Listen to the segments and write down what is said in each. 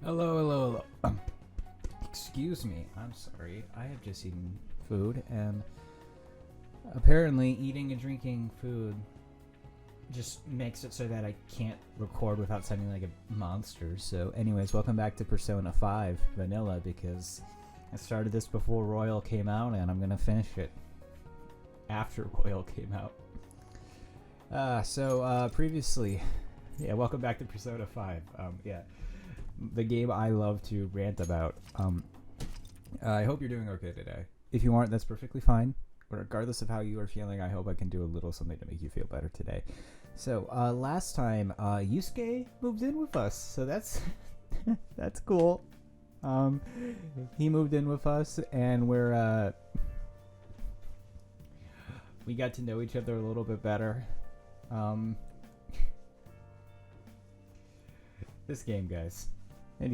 Hello, hello, hello. Excuse me. I'm sorry. I have just eaten food, and apparently, eating and drinking food just makes it so that I can't record without sounding like a monster. So, anyways, welcome back to Persona 5 Vanilla, because I started this before Royal came out, and I'm gonna finish it after Royal came out. Previously, yeah, welcome back to Persona 5. The game I love to rant about. I hope you're doing okay today. If you aren't, that's perfectly fine. Regardless of how you are feeling, I hope I can do a little something to make you feel better today. So, last time, Yusuke moved in with us, so that's that's cool. He moved in with us, and we got to know each other a little bit better. This game, guys. And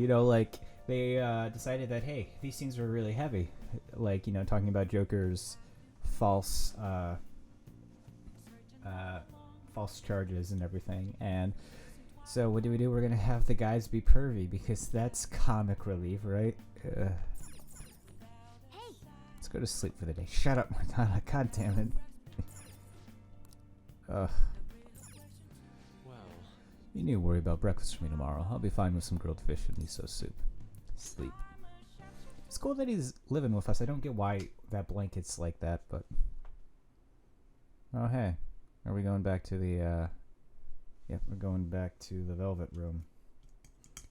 they decided that, hey, these things were really heavy, talking about Joker's false false charges and everything. And so what do? We're gonna have the guys be pervy because that's comic relief, right? Let's go to sleep for the day. Shut up, Morgana. God damn it. Ugh. You need to worry about breakfast for me tomorrow. I'll be fine with some grilled fish and miso soup. Sleep. It's cool that he's living with us. I don't get why that blanket's like that, but... Oh, hey. Are we going back to the, Yeah, we're going back to the velvet room.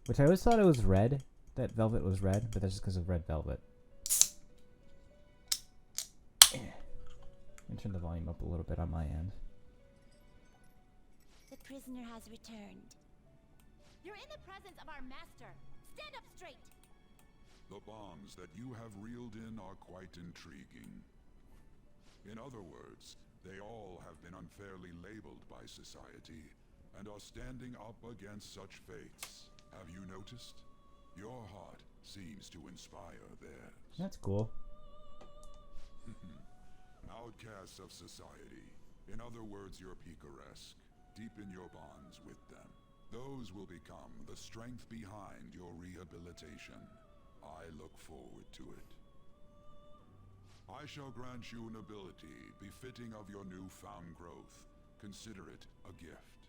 Which I always thought it was red. That velvet was red, but that's just because of red velvet. Let me turn the volume up a little bit on my end. The prisoner has returned. You're in the presence of our master. Stand up straight. The bonds that you have reeled in are quite intriguing. In other words, they all have been unfairly labeled by society and are standing up against such fates. Have you noticed? Your heart seems to inspire theirs. That's cool. Outcasts of society. In other words, you're picaresque. Deepen your bonds with them. Those will become the strength behind your rehabilitation. I look forward to it. I shall grant you an ability befitting of your newfound growth. Consider it a gift.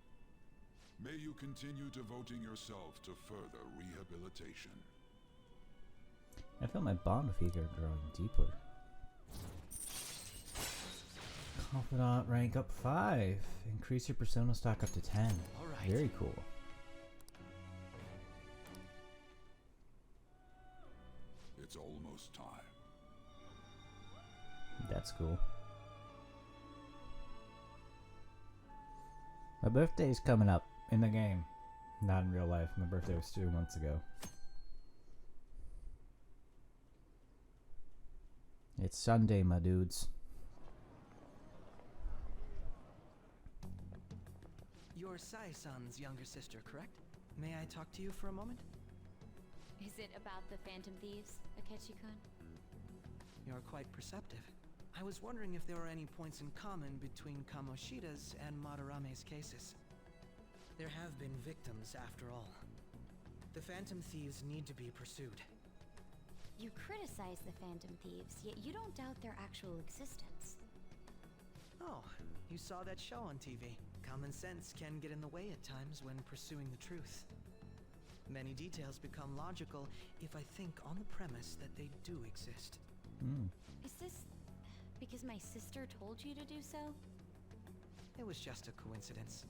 May you continue devoting yourself to further rehabilitation. I feel my bond with you are growing deeper. Confidant rank up 5. Increase your persona stock up to 10. All right. Very cool. It's almost time. That's cool. My birthday's coming up in the game. Not in real life. My birthday was 2 months ago. It's Sunday, my dudes. You're Sai-san's younger sister, correct? May I talk to you for a moment? Is it about the Phantom Thieves, Akechi-kun? You're quite perceptive. I was wondering if there were any points in common between Kamoshida's and Madarame's cases. There have been victims, after all. The Phantom Thieves need to be pursued. You criticize the Phantom Thieves, yet you don't doubt their actual existence. Oh, you saw that show on TV. Common sense can get in the way at times when pursuing the truth. Many details become logical if I think on the premise that they do exist. Is this because my sister told you to do so? It was just a coincidence.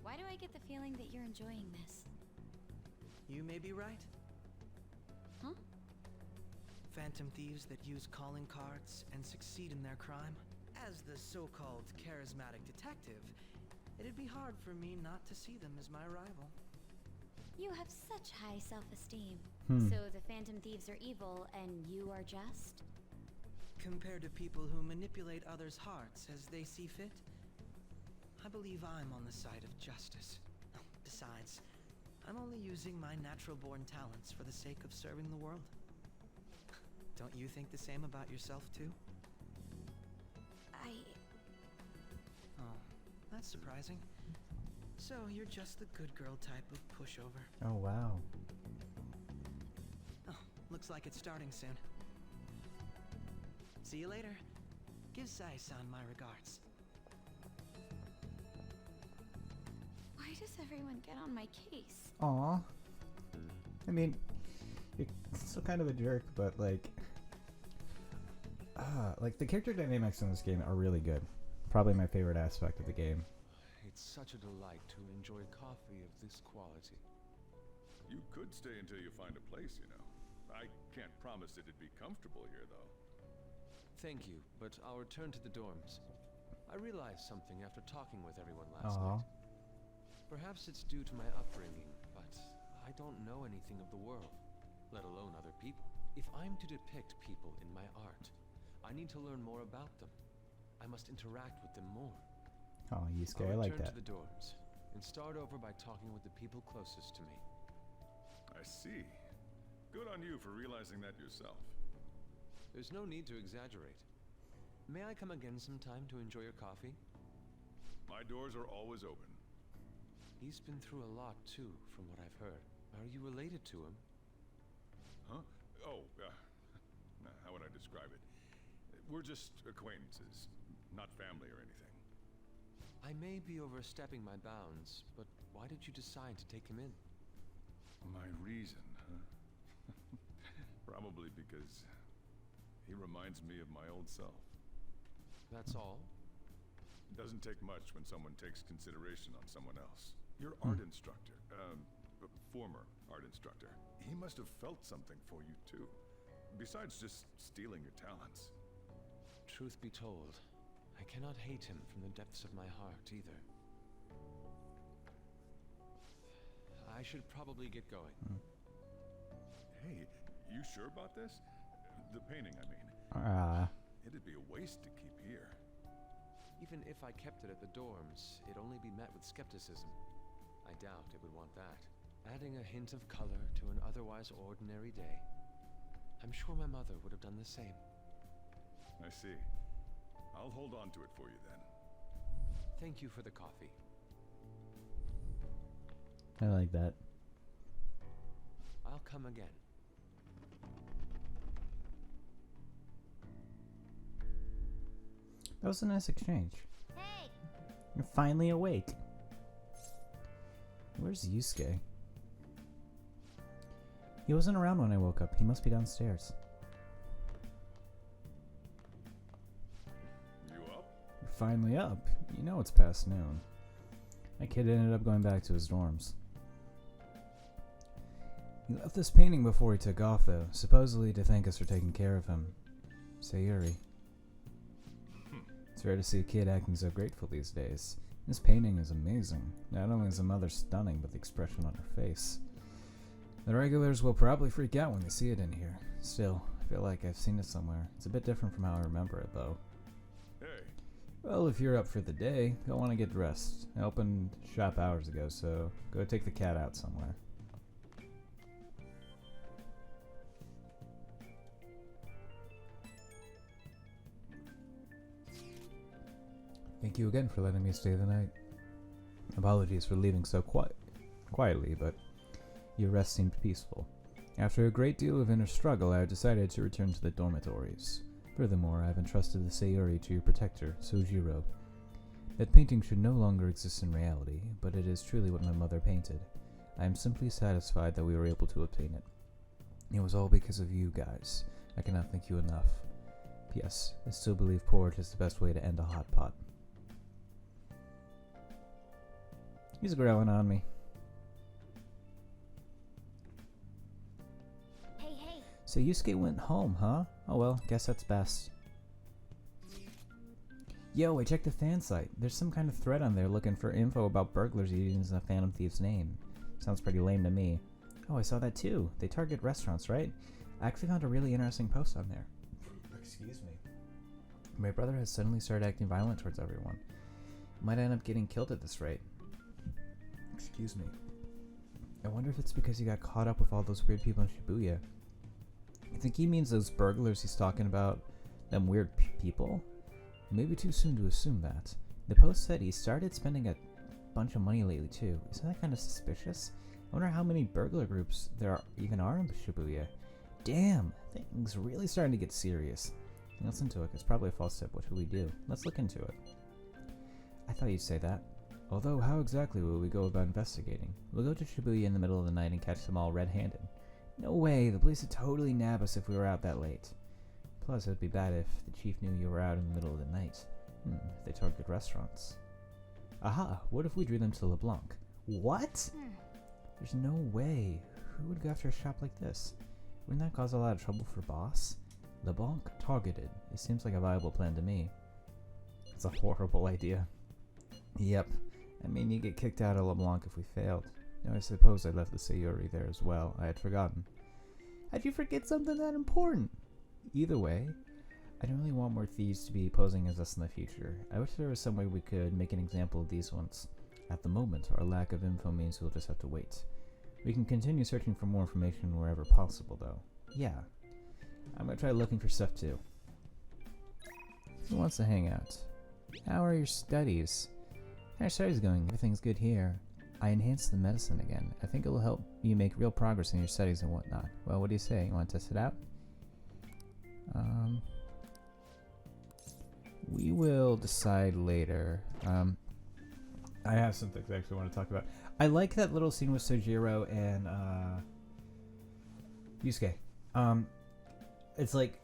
Why do I get the feeling that you're enjoying this? You may be right. Huh? Phantom thieves that use calling cards and succeed in their crime. As the so-called charismatic detective, it'd be hard for me not to see them as my rival. You have such high self-esteem. So the Phantom Thieves are evil and you are just? Compared to people who manipulate others' hearts as they see fit, I believe I'm on the side of justice. Besides, I'm only using my natural-born talents for the sake of serving the world. Don't you think the same about yourself, too? Oh, that's surprising. So you're just the good girl type of pushover. Oh, wow. Looks like it's starting soon. See you later. Give Sai-san my regards. Why does everyone get on my case? Aw. I mean, you're still kind of a jerk, but like the character dynamics in this game are really good. Probably my favorite aspect of the game. It's such a delight to enjoy coffee of this quality. You could stay until you find a place, you know. I can't promise it'd be comfortable here, though. Thank you, but I'll return to the dorms. I realized something after talking with everyone last night. Perhaps it's due to my upbringing, but I don't know anything of the world, let alone other people. If I'm to depict people in my art, I need to learn more about them. I must interact with them more. Oh, Yusuke, I like that. I'll return to the dorms and start over by talking with the people closest to me. I see. Good on you for realizing that yourself. There's no need to exaggerate. May I come again sometime to enjoy your coffee? My doors are always open. He's been through a lot, too, from what I've heard. Are you related to him? Huh? Oh, how would I describe it? We're just acquaintances, not family or anything. I may be overstepping my bounds, but why did you decide to take him in? My reason, huh? Probably because he reminds me of my old self. That's all? It doesn't take much when someone takes consideration on someone else. Your art instructor, former art instructor, he must have felt something for you too. Besides just stealing your talents. Truth be told, I cannot hate him from the depths of my heart either. I should probably get going. Hey, you sure about this? The painting, I mean. It'd be a waste to keep here. Even if I kept it at the dorms, it'd only be met with skepticism. I doubt it would want that. Adding a hint of color to an otherwise ordinary day. I'm sure my mother would have done the same. I see. I'll hold on to it for you then. Thank you for the coffee. I like that. I'll come again. That was a nice exchange. Hey! You're finally awake. Where's Yusuke? He wasn't around when I woke up. He must be downstairs. You up? You're finally up. You know it's past noon. My kid ended up going back to his dorms. He left this painting before he took off, though, supposedly to thank us for taking care of him. Sayuri. It's rare to see a kid acting so grateful these days. This painting is amazing. Not only is the mother stunning, but the expression on her face. The regulars will probably freak out when they see it in here. Still, I feel like I've seen it somewhere. It's a bit different from how I remember it, though. Hey. Well, if you're up for the day, you'll want to get dressed. I opened shop hours ago, so go take the cat out somewhere. Thank you again for letting me stay the night. Apologies for leaving so quietly, but your rest seemed peaceful. After a great deal of inner struggle, I have decided to return to the dormitories. Furthermore, I have entrusted the Sayuri to your protector, Sojiro. That painting should no longer exist in reality, but it is truly what my mother painted. I am simply satisfied that we were able to obtain it. It was all because of you guys. I cannot thank you enough. P.S. I still believe porridge is the best way to end a hot pot. He's growling on me. Hey, hey! So Yusuke went home, huh? Oh well, guess that's best. Yo, I checked the fan site. There's some kind of thread on there looking for info about burglars using the Phantom Thief's name. Sounds pretty lame to me. Oh, I saw that too. They target restaurants, right? I actually found a really interesting post on there. Excuse me. My brother has suddenly started acting violent towards everyone. Might end up getting killed at this rate. Excuse me. I wonder if it's because he got caught up with all those weird people in Shibuya. I think he means those burglars he's talking about, them weird people? Maybe too soon to assume that. The post said he started spending a bunch of money lately too. Isn't that kind of suspicious? I wonder how many burglar groups there even are in Shibuya. Damn, things really starting to get serious. Listen to it. It's probably a false tip. What should we do? Let's look into it. I thought you'd say that. Although, how exactly will we go about investigating? We'll go to Shibuya in the middle of the night and catch them all red-handed. No way, the police would totally nab us if we were out that late. Plus, it would be bad if the chief knew you were out in the middle of the night. If they target restaurants. Aha, what if we drew them to LeBlanc? What? There's no way. Who would go after a shop like this? Wouldn't that cause a lot of trouble for Boss? LeBlanc targeted. It seems like a viable plan to me. It's a horrible idea. Yep. I mean, you get kicked out of LeBlanc if we failed. No, I suppose I left the Sayuri there as well. I had forgotten. How'd you forget something that important? Either way, I don't really want more thieves to be posing as us in the future. I wish there was some way we could make an example of these ones. At the moment, our lack of info means we'll just have to wait. We can continue searching for more information wherever possible, though. Yeah. I'm gonna try looking for stuff, too. Who wants to hang out? How are your studies? How are your studies going? Everything's good here. I enhanced the medicine again. I think it will help you make real progress in your studies and whatnot. Well, what do you say? You want to test it out? We will decide later. I have some things I actually want to talk about. I like that little scene with Sojiro and Yusuke. It's like,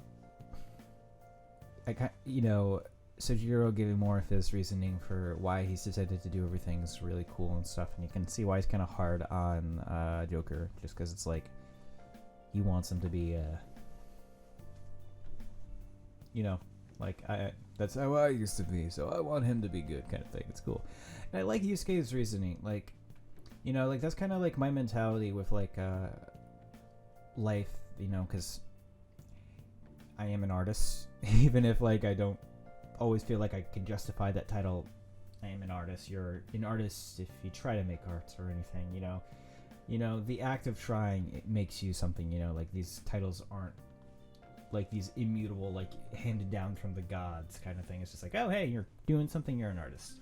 Sojiro giving more of his reasoning for why he's decided to do everything is really cool and stuff, and you can see why he's kind of hard on Joker, just because it's like he wants him to be, that's how I used to be, so I want him to be good, kind of thing. It's cool. And I like Yusuke's reasoning, that's kind of like my mentality with life, because I am an artist, even if I don't always feel like I can justify that title. I am an artist. You're an artist if you try to make art or anything, the act of trying, it makes you something, these titles aren't like these immutable, handed down from the gods kind of thing. It's just like, oh, hey, you're doing something, you're an artist.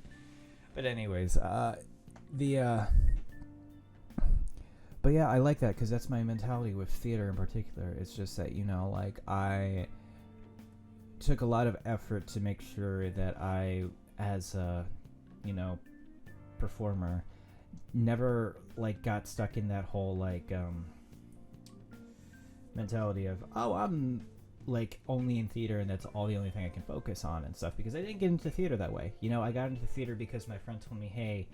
But anyways, but yeah, I like that because that's my mentality with theater in particular. It's just that, I took a lot of effort to make sure that I, as a, performer, never, got stuck in that whole, mentality of, oh, I'm, only in theater and that's all the only thing I can focus on and stuff, because I didn't get into theater that way. I got into theater because my friend told me, hey,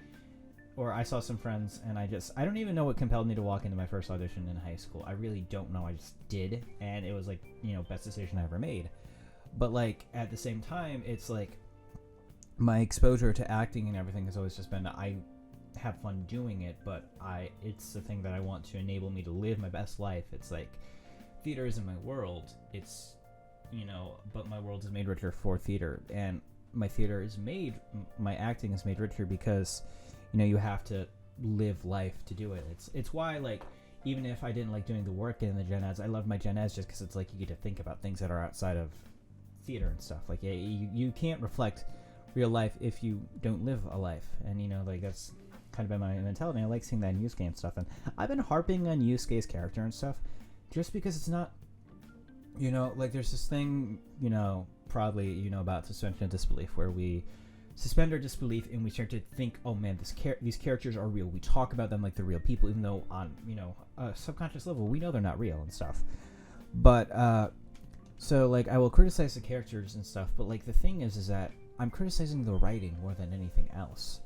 or I saw some friends, and I don't even know what compelled me to walk into my first audition in high school. I really don't know. I just did, and it was best decision I ever made. But at the same time, it's my exposure to acting and everything has always just been, I have fun doing it, but it's the thing that I want to enable me to live my best life. It's theater isn't my world. It's, but my world is made richer for theater, and my acting is made richer because, you have to live life to do it. It's why, even if I didn't like doing the work in the gen eds, I love my gen eds just because it's you get to think about things that are outside of theater and stuff. You can't reflect real life if you don't live a life, and that's kind of been my mentality. I like seeing that in Yusuke and stuff, and I've been harping on Yusuke's character and stuff just because it's not, there's this thing, probably, about suspension of disbelief, where we suspend our disbelief and we start to think, oh man, these characters are real. We talk about them like they're real people, even though on, a subconscious level, we know they're not real and stuff. But, so, I will criticize the characters and stuff, but, the thing is that I'm criticizing the writing more than anything else.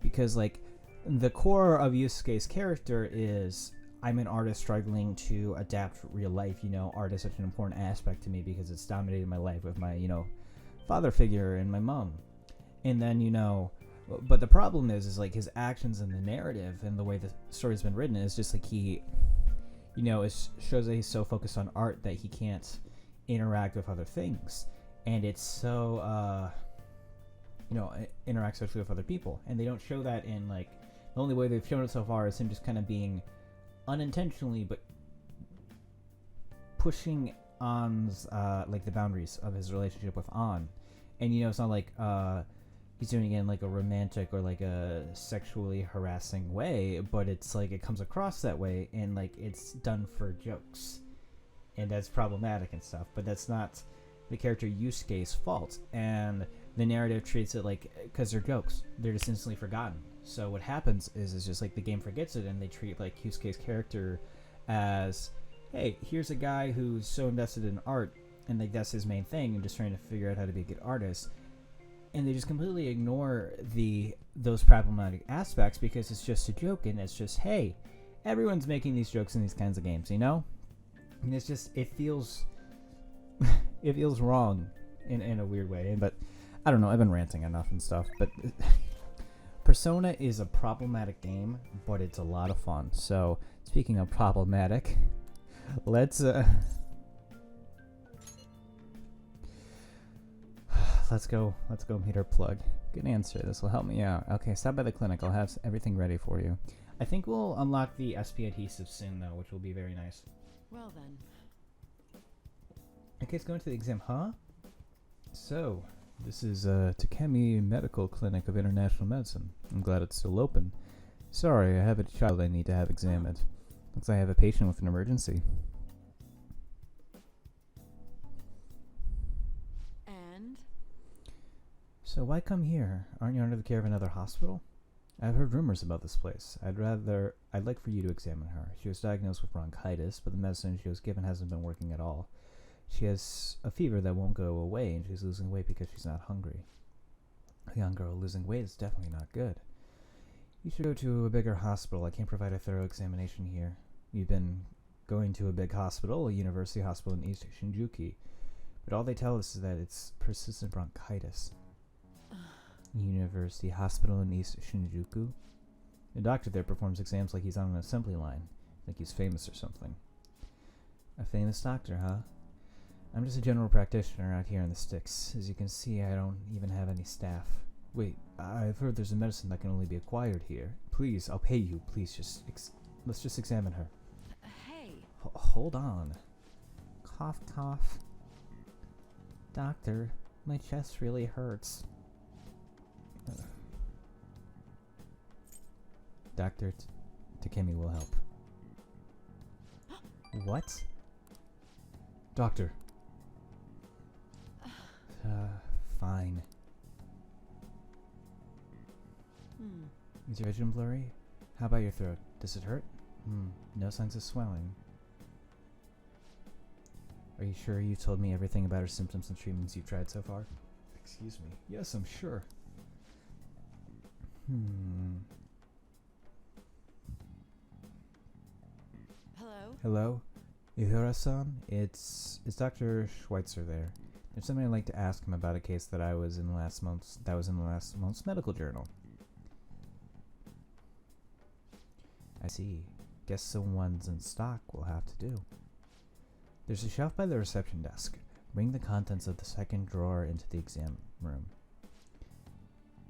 Because, the core of Yusuke's character is, I'm an artist struggling to adapt real life. Art is such an important aspect to me because it's dominated my life with my, father figure and my mom. And then, but the problem is his actions in the narrative and the way the story's been written is just he, shows that he's so focused on art that he can't interact with other things. And it's so, interact socially with other people. And they don't show that in, the only way they've shown it so far is him just kind of being unintentionally, but pushing An's, the boundaries of his relationship with An. And, it's not he's doing it in a romantic or a sexually harassing way, but it's it comes across that way, and it's done for jokes. and that's problematic and stuff, but that's not the character Yusuke's fault, and the narrative treats it like, because they're jokes, they're just instantly forgotten. So what happens is it's just like the game forgets it, and they treat like Yusuke's character as, hey, here's a guy who's so invested in art, and like that's his main thing, and just trying to figure out how to be a good artist, and they just completely ignore those problematic aspects because it's just a joke, and it's just, hey, everyone's making these jokes in these kinds of games, you know? And it's just, it feels it feels wrong in a weird way. But I don't know, I've been ranting enough and stuff, but Persona is a problematic game, but it's a lot of fun. So speaking of problematic, let's go meet our plug. Good answer. This will help me out. Okay, stop by the clinic. I'll have everything ready for you. I think we'll unlock the SP adhesive soon, though, which will be very nice. Well then. Okay, let's go into the exam, huh? So, this is Takemi Medical Clinic of International Medicine. I'm glad it's still open. Sorry, I have a child I need to have examined. Looks like I have a patient with an emergency. And? So why come here? Aren't you under the care of another hospital? I've heard rumors about this place. I'd like for you to examine her. She was diagnosed with bronchitis, but the medicine she was given hasn't been working at all. She has a fever that won't go away, and she's losing weight because she's not hungry. A young girl losing weight is definitely not good. You should go to a bigger hospital. I can't provide a thorough examination here. You've been going to a big hospital, a university hospital in East Shinjuku, but all they tell us is that it's persistent bronchitis. University hospital in East Shinjuku? The doctor there performs exams like he's on an assembly line. Like he's famous or something. A famous doctor, huh? I'm just a general practitioner out here in the sticks. As you can see, I don't even have any staff. Wait, I've heard there's a medicine that can only be acquired here. Please, I'll pay you. Please, let's just examine her. Hey. Hold on. Cough, cough. Doctor, my chest really hurts. Dr. Takemi will help. What? Doctor. Fine. Is your vision blurry? How about your throat? Does it hurt? No signs of swelling. Are you sure you told me everything about her symptoms and treatments you've tried so far? Excuse me. Yes, I'm sure. Hello? Hello? Ihura-san? It's Dr. Schweitzer there. There's something I'd like to ask him about a case that was in the last month's medical journal. I see. Guess someone's in stock will have to do. There's a shelf by the reception desk. Bring the contents of the second drawer into the exam room.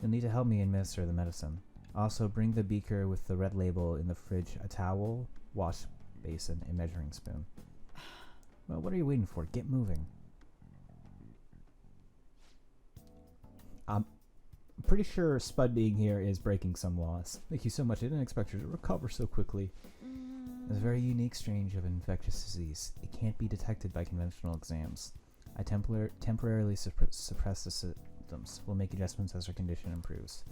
You'll need to help me administer the medicine. Also, bring the beaker with the red label in the fridge, a towel, wash basin, and measuring spoon. Well, what are you waiting for? Get moving. I'm pretty sure Spud being here is breaking some laws. Thank you so much. I didn't expect her to recover so quickly. It's a very unique strain of infectious disease. It can't be detected by conventional exams. I temporarily suppress the symptoms. We'll make adjustments as her condition improves.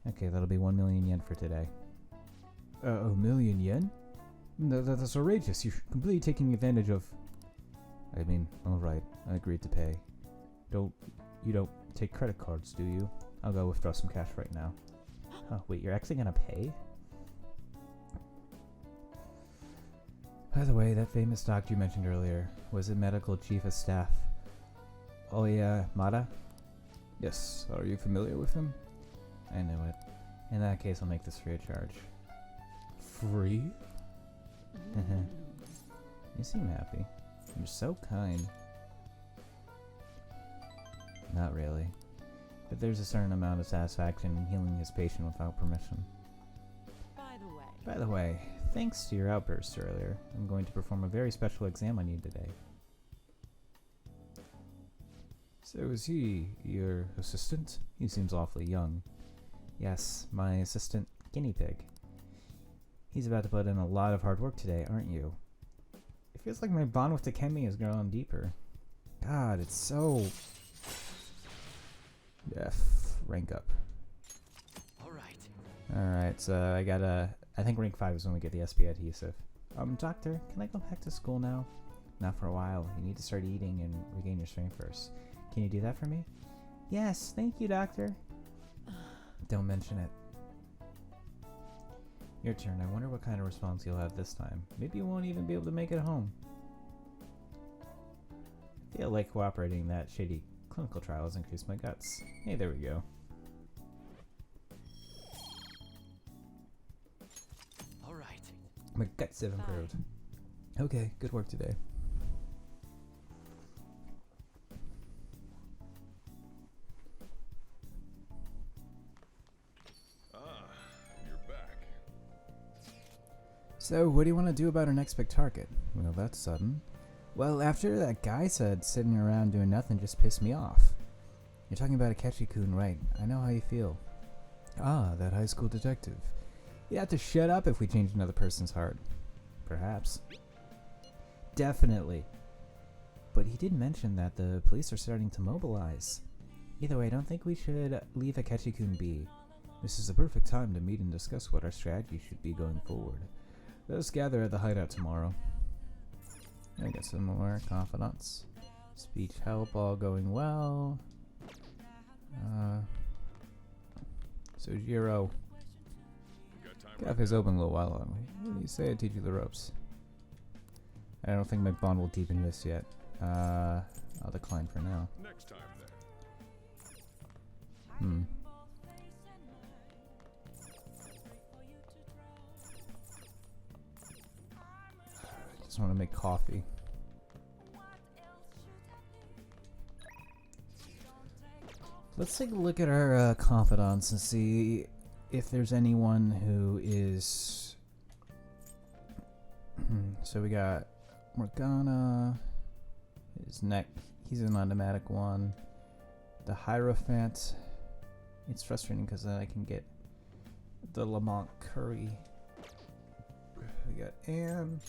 Okay, that'll be 1 million yen for today. A million yen? That's outrageous. You're completely taking advantage of... I mean, alright. I agreed to pay. You don't take credit cards, do you? I'll go withdraw some cash right now. Oh, wait, you're actually gonna pay? By the way, that famous doctor you mentioned earlier, was it medical chief of staff Oya Mada? Yes, are you familiar with him? I knew it. In that case, I'll make this free of charge. Free? You seem happy. You're so kind. Not really. But there's a certain amount of satisfaction in healing his patient without permission. By the way, thanks to your outburst earlier, I'm going to perform a very special exam on you today. So is he your assistant? He seems awfully young. Yes, my assistant guinea pig. He's about to put in a lot of hard work today, aren't you? If feels like my bond with Takemi is growing deeper. God, it's so... rank up. Alright, so I got I think rank 5 is when we get the SP adhesive. Doctor, can I go back to school now? Not for a while. You need to start eating and regain your strength first. Can you do that for me? Yes, thank you, Doctor. Don't mention it. Your turn. I wonder what kind of response you'll have this time. Maybe you won't even be able to make it home. I feel like cooperating in that shady clinical trial has increased my guts. Hey, there we go. Alright. My guts have improved. Okay, good work today. You're back. So, what do you want to do about our next big target? Well, that's sudden. Well, after that guy said sitting around doing nothing just pissed me off. You're talking about Akechi-kun, right? I know how you feel. Ah, that high school detective. You have to shut up if we change another person's heart. Perhaps. Definitely. But he did mention that the police are starting to mobilize. Either way, I don't think we should leave Akechi-kun be. This is the perfect time to meet and discuss what our strategy should be going forward. Let us gather at the hideout tomorrow. I get some more confidants. Speech help, all going well. Sojiro. Cafe's open a little while on. What do you say? I teach you the ropes. I don't think my bond will deepen this yet. I'll decline for now. Next time then. Just want to make coffee. Let's take a look at our confidants and see if there's anyone who is... So we got Morgana. His neck, he's an automatic one. The Hierophant. It's frustrating because then I can get the Lamont Curry. We got Anne.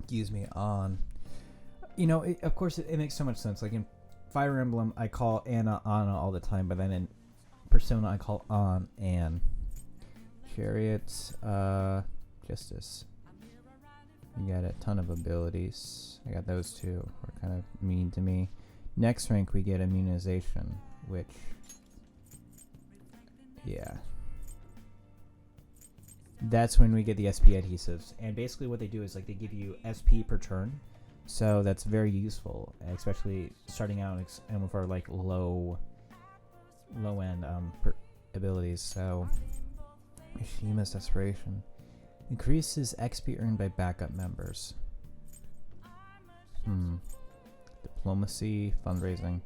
Excuse me, on. You know, of course, it makes so much sense. Like in Fire Emblem, I call Anna all the time, but then in Persona, I call on Anne. Chariot, Justice. You got a ton of abilities. I got those two. Are kind of mean to me. Next rank, we get immunization, which, yeah. That's when we get the SP adhesives. And basically what they do is like they give you SP per turn. So that's very useful, especially starting out and for like low end abilities. So Mishima's Desperation increases XP earned by backup members. Diplomacy, fundraising.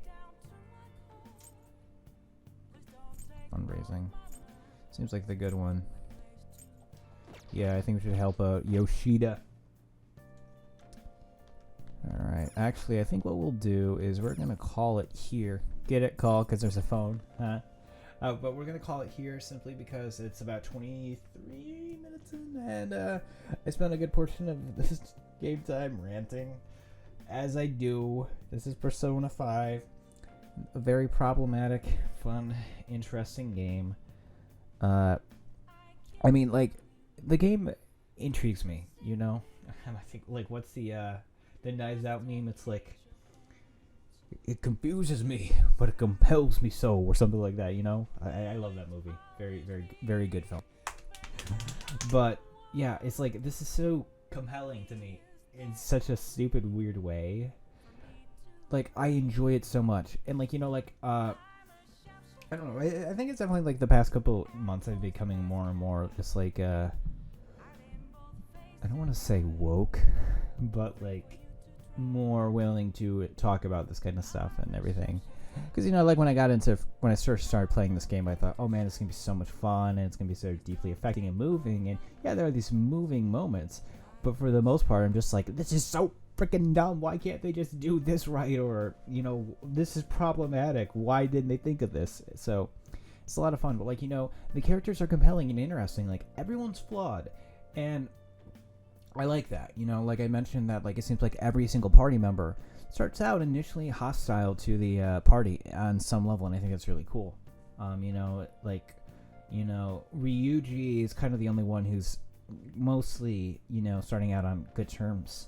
Seems like the good one. Yeah, I think we should help out Yoshida. Alright, actually, I think what we'll do is we're going to call it here. Get it? Call, because there's a phone. Huh? But we're going to call it here simply because it's about 23 minutes in, and I spent a good portion of this game time ranting. As I do. This is Persona 5. A very problematic, fun, interesting game. I mean, like, the game intrigues me, you know? And I think, like, what's the Knives Out meme? It's like, it confuses me, but it compels me so, or something like that, you know? I love that movie. Very, very, very good film. But, yeah, it's like, this is so compelling to me in such a stupid, weird way. Like, I enjoy it so much. And, like, you know, like, I don't know. I think it's definitely, like, the past couple months I've been becoming more and more just, like, I don't want to say woke, but, like, more willing to talk about this kind of stuff and everything. Because, you know, like, when I first started playing this game, I thought, oh, man, it's going to be so much fun, and it's going to be so deeply affecting and moving. And, yeah, there are these moving moments. But for the most part, I'm just like, this is so freaking dumb. Why can't they just do this right? Or, you know, this is problematic. Why didn't they think of this? So it's a lot of fun. But, like, you know, the characters are compelling and interesting. Like, everyone's flawed. And I like that. You know, like I mentioned that, like, it seems like every single party member starts out initially hostile to the party on some level, and I think that's really cool. You know, like, you know, Ryuji is kind of the only one who's mostly, you know, starting out on good terms.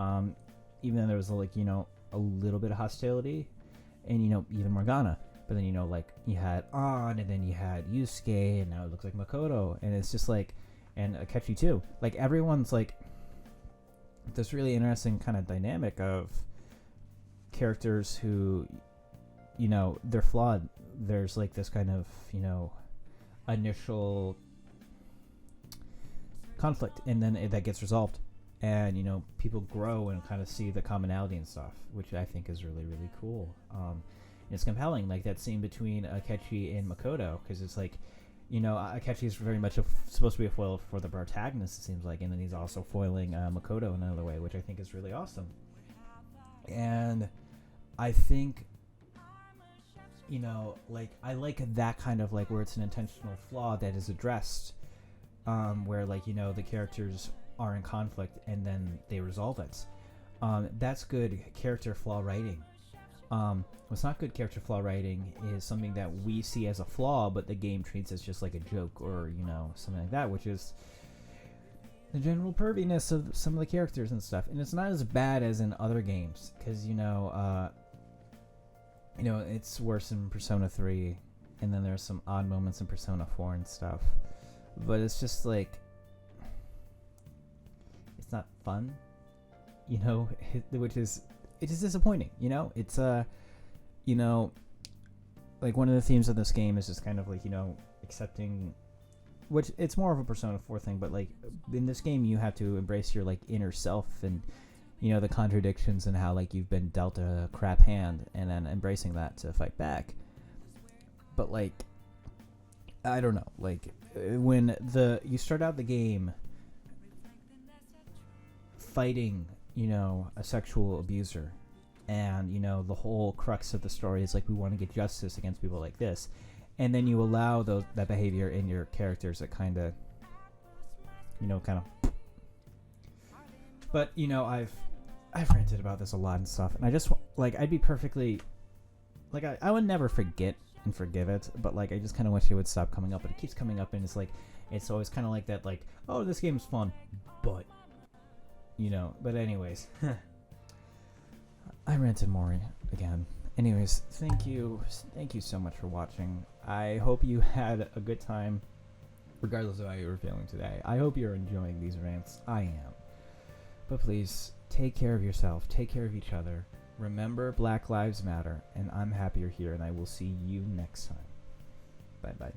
Even though there was, like, you know, a little bit of hostility, and, you know, even Morgana. But then, you know, like, you had An, and then you had Yusuke, and now it looks like Makoto, and it's just like, and Akechi too. Like, everyone's like this really interesting kind of dynamic of characters who, you know, they're flawed. There's like this kind of, you know, initial conflict, and then that gets resolved, and, you know, people grow and kind of see the commonality and stuff, which I think is really, really cool. It's compelling, like that scene between Akechi and Makoto, because it's like, you know, Akechi is very much supposed to be a foil for the protagonist, it seems like, and then he's also foiling Makoto in another way, which I think is really awesome. And I think, you know, like, I like that kind of, like, where it's an intentional flaw that is addressed, where, like, you know, the characters are in conflict and then they resolve it. That's good character flaw writing. What's not good character flaw writing is something that we see as a flaw, but the game treats as just like a joke, or, you know, something like that, which is the general perviness of some of the characters and stuff. And it's not as bad as in other games, because, you know, it's worse in Persona 3, and then there's some odd moments in Persona 4 and stuff. But it's just like, it's not fun, you know, which is, it is disappointing, you know. It's you know, like, one of the themes of this game is just kind of like, you know, accepting, which it's more of a Persona 4 thing, but like in this game you have to embrace your, like, inner self, and, you know, the contradictions, and how, like, you've been dealt a crap hand, and then embracing that to fight back. But, like, I don't know, like, when you start out the game fighting, you know, a sexual abuser, and, you know, the whole crux of the story is like, we want to get justice against people like this, and then you allow that behavior in your characters that kind of, you know, but, you know, I've ranted about this a lot and stuff, and I just, like, I'd be perfectly, like, I would never forget and forgive it, but, like, I just kind of wish it would stop coming up, but it keeps coming up, and it's like, it's always kind of like that, like, oh, this game's fun, but, you know. But anyways, I ranted more again. Anyways, thank you so much for watching. I hope you had a good time, regardless of how you were feeling today. I hope you're enjoying these rants. I am. But please, take care of yourself, take care of each other. Remember, Black Lives Matter, and I'm happy you're here, and I will see you next time. Bye-bye.